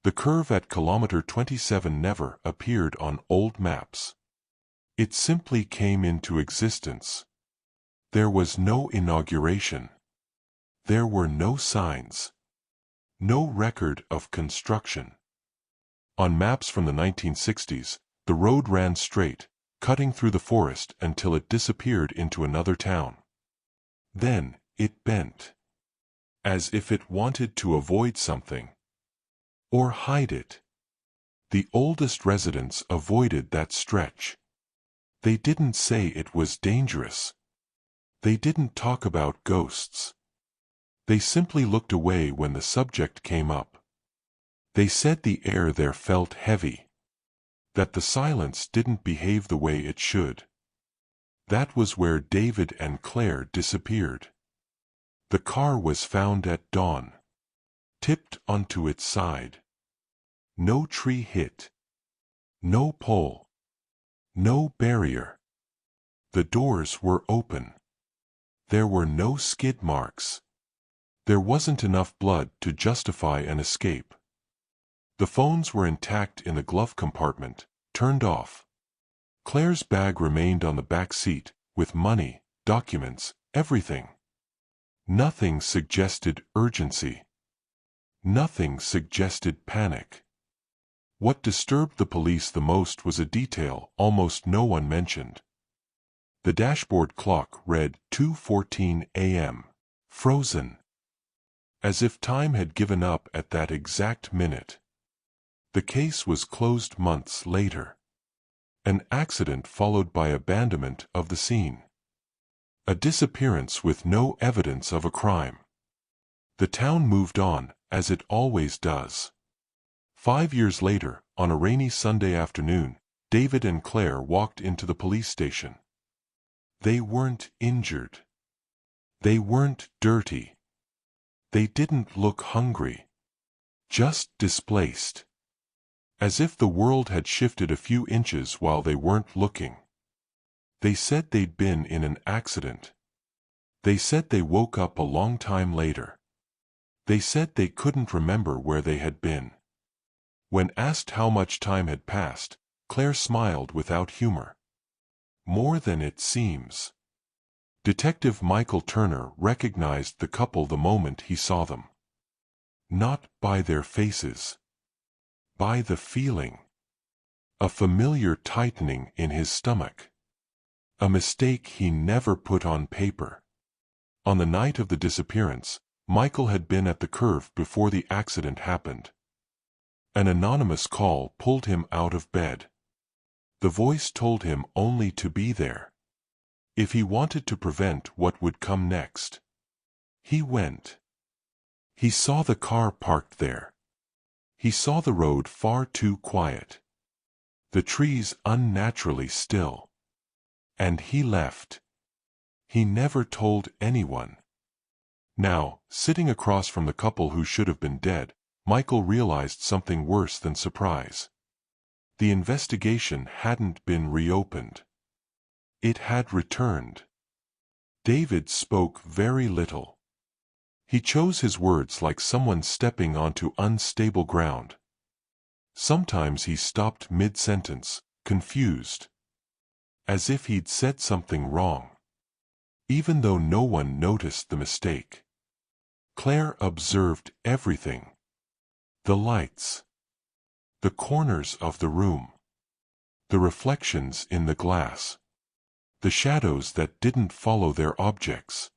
The curve at kilometer 27 never appeared on old maps. It simply came into existence. There was no inauguration. There were no signs. No record of construction. On maps from the 1960s, the road ran straight, cutting through the forest until it disappeared into another town. Then, it bent. As if it wanted to avoid something. Or hide it. The oldest residents avoided that stretch. They didn't say it was dangerous. They didn't talk about ghosts. They simply looked away when the subject came up. They said the air there felt heavy. That the silence didn't behave the way it should. That was where David and Claire disappeared. The car was found at dawn. Tipped onto its side. No tree hit. No pole. No barrier. The doors were open. There were no skid marks. There wasn't enough blood to justify an escape. The phones were intact in the glove compartment, turned off. Claire's bag remained on the back seat, with money, documents, everything. Nothing suggested urgency. Nothing suggested panic. What disturbed the police the most was a detail almost no one mentioned. The dashboard clock read 2:14 a.m. Frozen. As if time had given up at that exact minute. The case was closed months later. An accident followed by abandonment of the scene. A disappearance with no evidence of a crime. The town moved on, as it always does. 5 years later, on a rainy Sunday afternoon, David and Claire walked into the police station. They weren't injured. They weren't dirty. They didn't look hungry. Just displaced. As if the world had shifted a few inches while they weren't looking. They said they'd been in an accident. They said they woke up a long time later. They said they couldn't remember where they had been. When asked how much time had passed, Claire smiled without humor. More than it seems. Detective Michael Turner recognized the couple the moment he saw them. Not by their faces. By the feeling. A familiar tightening in his stomach. A mistake he never put on paper. On the night of the disappearance, Michael had been at the curve before the accident happened. An anonymous call pulled him out of bed. The voice told him only to be there. If he wanted to prevent what would come next. He went. He saw the car parked there. He saw the road far too quiet. The trees unnaturally still. And he left. He never told anyone. Now, sitting across from the couple who should have been dead, Michael realized something worse than surprise. The investigation hadn't been reopened. It had returned. David spoke very little. He chose his words like someone stepping onto unstable ground. Sometimes he stopped mid-sentence, confused. As if he'd said something wrong. Even though no one noticed the mistake. Claire observed everything. The lights. The corners of the room. The reflections in the glass. The shadows that didn't follow their objects.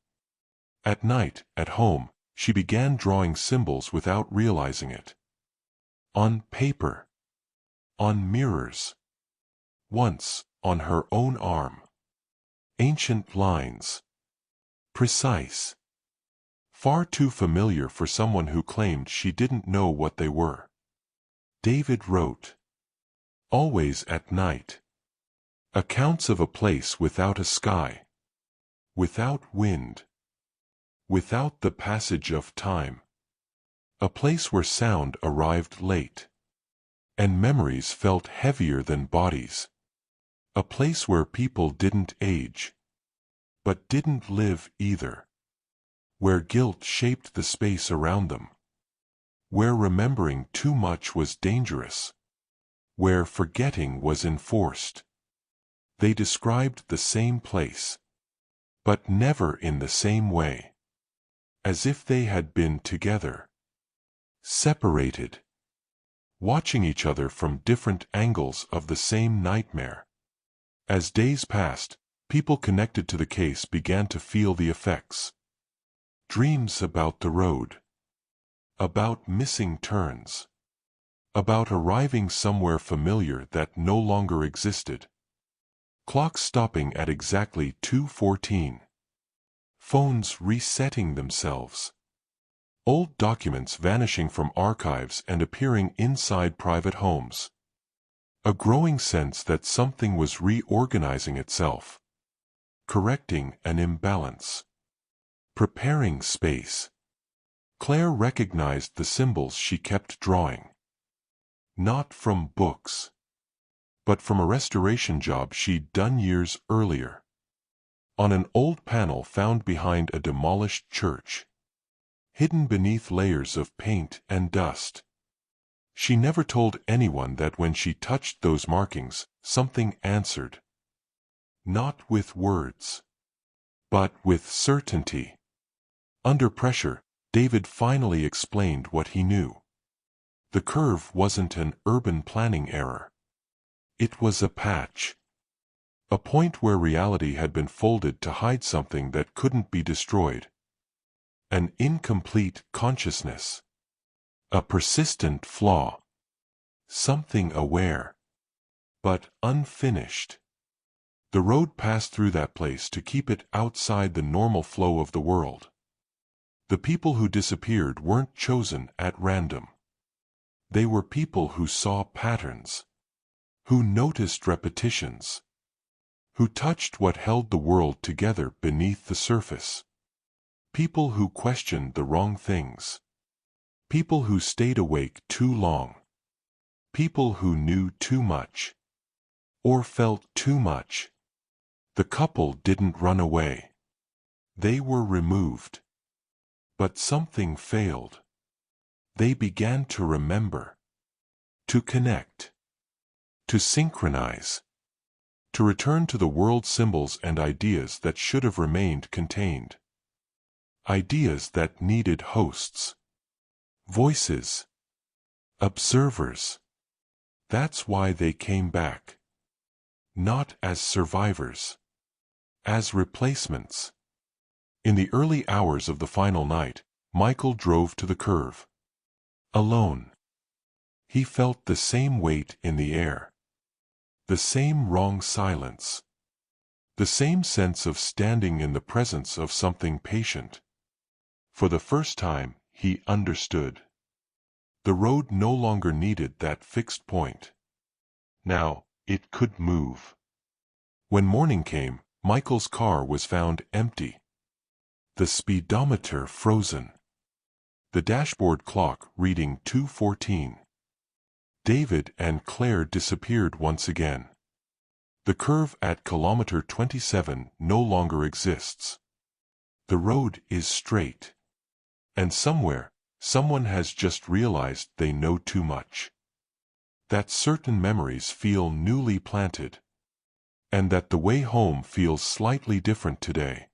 At night, at home, she began drawing symbols without realizing it. On paper. On mirrors. Once, on her own arm. Ancient lines. Precise. Far too familiar for someone who claimed she didn't know what they were. David wrote. Always at night. Accounts of a place without a sky. Without wind. Without the passage of time. A place where sound arrived late. And memories felt heavier than bodies. A place where people didn't age. But didn't live either. Where guilt shaped the space around them. where remembering too much was dangerous, where forgetting was enforced. They described the same place, but never in the same way, as if they had been together, separated, watching each other from different angles of the same nightmare. As days passed, people connected to the case began to feel the effects. Dreams about the road, about missing turns, about arriving somewhere familiar that no longer existed. Clocks stopping at exactly 2:14. Phones resetting themselves. Old documents vanishing from archives and appearing inside private homes. A growing sense that something was reorganizing itself, correcting an imbalance, preparing space. Claire recognized the symbols she kept drawing. Not from books, but from a restoration job she'd done years earlier. On an old panel found behind a demolished church, hidden beneath layers of paint and dust. She never told anyone that when she touched those markings, something answered. Not with words, but with certainty. Under pressure, David finally explained what he knew. The curve wasn't an urban planning error. It was a patch. A point where reality had been folded to hide something that couldn't be destroyed. An incomplete consciousness. A persistent flaw. Something aware, but unfinished. The road passed through that place to keep it outside the normal flow of the world. The people who disappeared weren't chosen at random. They were people who saw patterns, who noticed repetitions, who touched what held the world together beneath the surface. People who questioned the wrong things. People who stayed awake too long. People who knew too much, or felt too much. The couple didn't run away. They were removed. But something failed. They began to remember, to connect, to synchronize, to return to the world symbols and ideas that should have remained contained. Ideas that needed hosts, voices, observers. That's why they came back. Not as survivors, as replacements. In the early hours of the final night, Michael drove to the curve. Alone. He felt the same weight in the air. The same wrong silence. The same sense of standing in the presence of something patient. For the first time, he understood. The road no longer needed that fixed point. Now, it could move. When morning came, Michael's car was found empty. The speedometer frozen. The dashboard clock reading 2:14. David and Claire disappeared once again. The curve at kilometer 27 no longer exists. The road is straight. And somewhere, someone has just realized they know too much. That certain memories feel newly planted. And that the way home feels slightly different today.